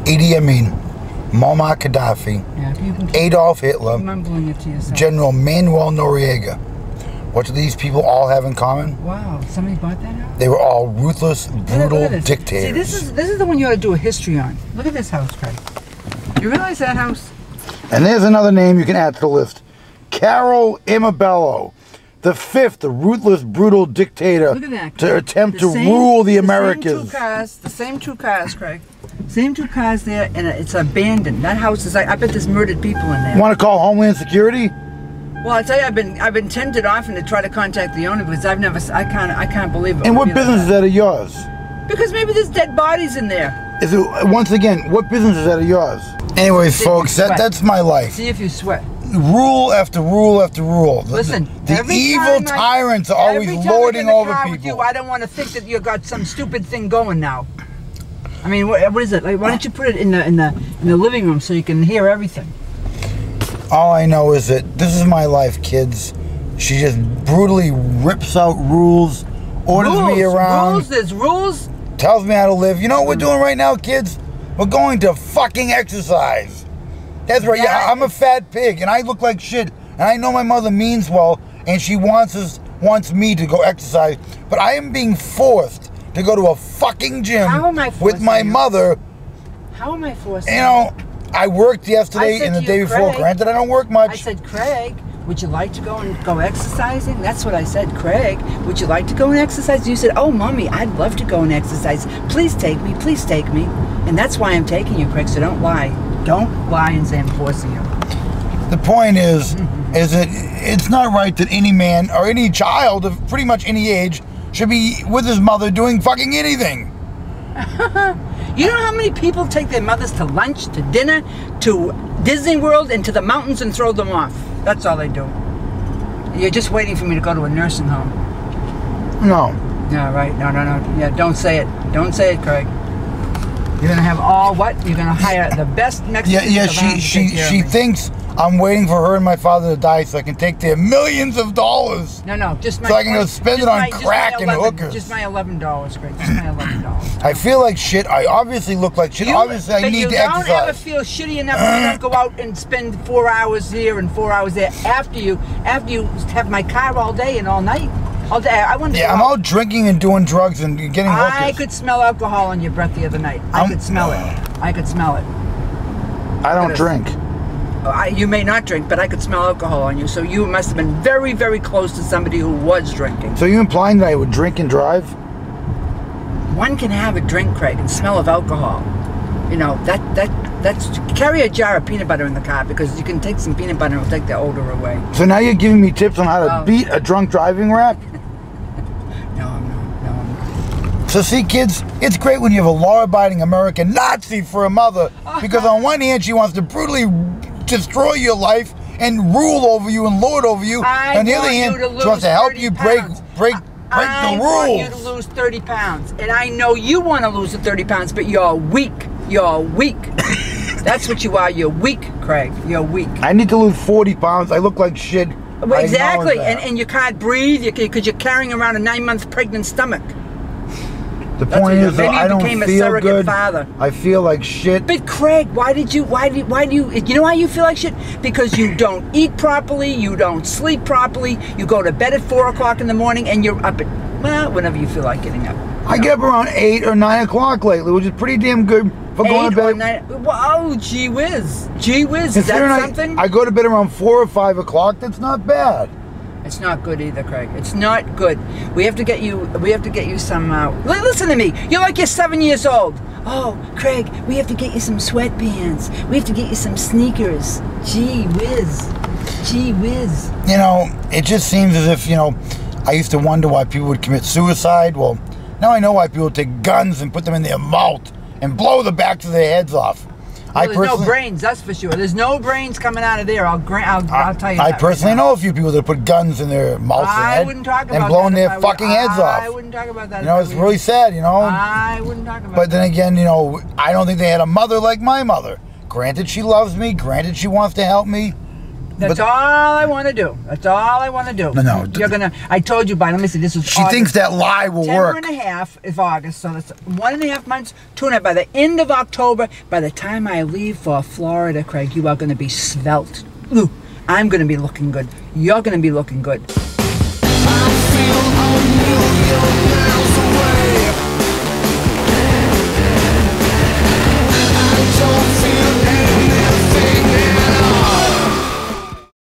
Idi Amin, Muammar Gaddafi, Adolf Hitler, General Manuel Noriega. What do these people all have in common? Wow, somebody bought that house? They were all ruthless, brutal dictators. See, this is the one you ought to do a history on. Look at this house, Craig. You realize that house? And there's another name you can add to the list. Carol Amabello, the fifth, the ruthless, brutal dictator to attempt to rule the Americas. The same two cars, Craig. Same two cars there, and it's abandoned. That house is like, I bet there's murdered people in there. You want to call Homeland Security? Well, I tell you, I've been tempted often to try to contact the owner because I can't believe it. And what business is that of yours? Because maybe there's dead bodies in there. Is it, once again, what business is that of yours? Anyways, folks, that's my life. See if you sweat. Rule after rule after rule. Listen, the evil tyrants are always lording over people. I don't want to think that you got some stupid thing going now. I mean, what is it? Like, why don't you put it in the living room so you can hear everything? All I know is that this is my life, kids. She just brutally rips out rules, orders me around. There's rules. Tells me how to live. You know what we're doing right now, kids? We're going to fucking exercise. That's right. Yeah, I'm a fat pig, and I look like shit. And I know my mother means well, and she wants me to go exercise. But I am being forced to go to a fucking gym with my mother. How am I forced? You know, I worked yesterday and the day before. Granted, I don't work much. I said, Craig, would you like to go exercising? That's what I said. Craig, would you like to go and exercise? You said, oh, Mommy, I'd love to go and exercise. Please take me. Please take me. And that's why I'm taking you, Craig, so don't lie. Don't lie and say I'm forcing you. The point is that it's not right that any man or any child of pretty much any age should be with his mother doing fucking anything. You know how many people take their mothers to lunch, to dinner, to Disney World, and to the mountains and throw them off? That's all they do. You're just waiting for me to go to a nursing home. No. No, right. No. Yeah, don't say it. Don't say it, Craig. You're gonna have all what? You're gonna hire the best Mexicans. Yeah. She thinks I'm waiting for her and my father to die so I can take their millions of dollars. No, just my. So I can go spend it on crack and hookers. Just my $11, Craig. Just my $11. I feel like shit. I obviously look like shit. Obviously, I need to exercise. You don't ever feel shitty enough to not go out and spend 4 hours here and 4 hours there after you have my car all day and all night. All day. I'm out drinking and doing drugs and getting hookers. I could smell alcohol on your breath the other night. I could smell it. I could smell it. I don't drink. You may not drink, but I could smell alcohol on you. So you must have been very, very close to somebody who was drinking. So you implying that I would drink and drive? One can have a drink, Craig, and smell of alcohol. You know, that's carry a jar of peanut butter in the car because you can take some peanut butter and it'll take the odor away. So now you're giving me tips on how to beat a drunk driving rap? No, I'm not. So see, kids, it's great when you have a law-abiding American Nazi for a mother because on one hand she wants to brutally destroy your life and rule over you and lord over you. On the other hand, she wants to help you break the rules. I want you to lose 30 pounds. And I know you want to lose the 30 pounds, but you're weak. You're weak. That's what you are. You're weak, Craig. You're weak. I need to lose 40 pounds. I look like shit. Well, exactly. And you can't breathe because you're carrying around a 9-month pregnant stomach. The point is, I don't feel good. Father. I feel like shit. But Craig, why do you, you know why you feel like shit? Because you don't eat properly, you don't sleep properly, you go to bed at 4 o'clock in the morning and you're up at, well, whenever you feel like getting up. I get up around 8 or 9 o'clock lately, which is pretty damn good for going to bed. 8 or 9, oh, gee whiz. Gee whiz, is that something? I go to bed around 4 or 5 o'clock, that's not bad. It's not good either, Craig. It's not good. We have to get you some, listen to me. You're like you're 7 years old. Oh, Craig, we have to get you some sweatbands. We have to get you some sneakers. Gee whiz. Gee whiz. You know, it just seems as if, you know, I used to wonder why people would commit suicide. Well, now I know why people would take guns and put them in their mouth and blow the backs of their heads off. Well, there's no brains, that's for sure. There's no brains coming out of there. I'll tell you that. I personally know a few people that put guns in their mouths and blowing their fucking heads off. I wouldn't talk about that. You know, it's really sad, you know. I wouldn't talk about that. But then again, you know, I don't think they had a mother like my mother. Granted, she loves me. Granted, she wants to help me. That's all I want to do. That's all I want to do. No. You're gonna. I told you, by let me see. This is. She thinks that lie will work. 10.5 is August, so that's 1.5 months. 2.5. By the end of October, by the time I leave for Florida, Craig, you are going to be svelte. Ooh, I'm going to be looking good. You're going to be looking good. I feel a million miles away.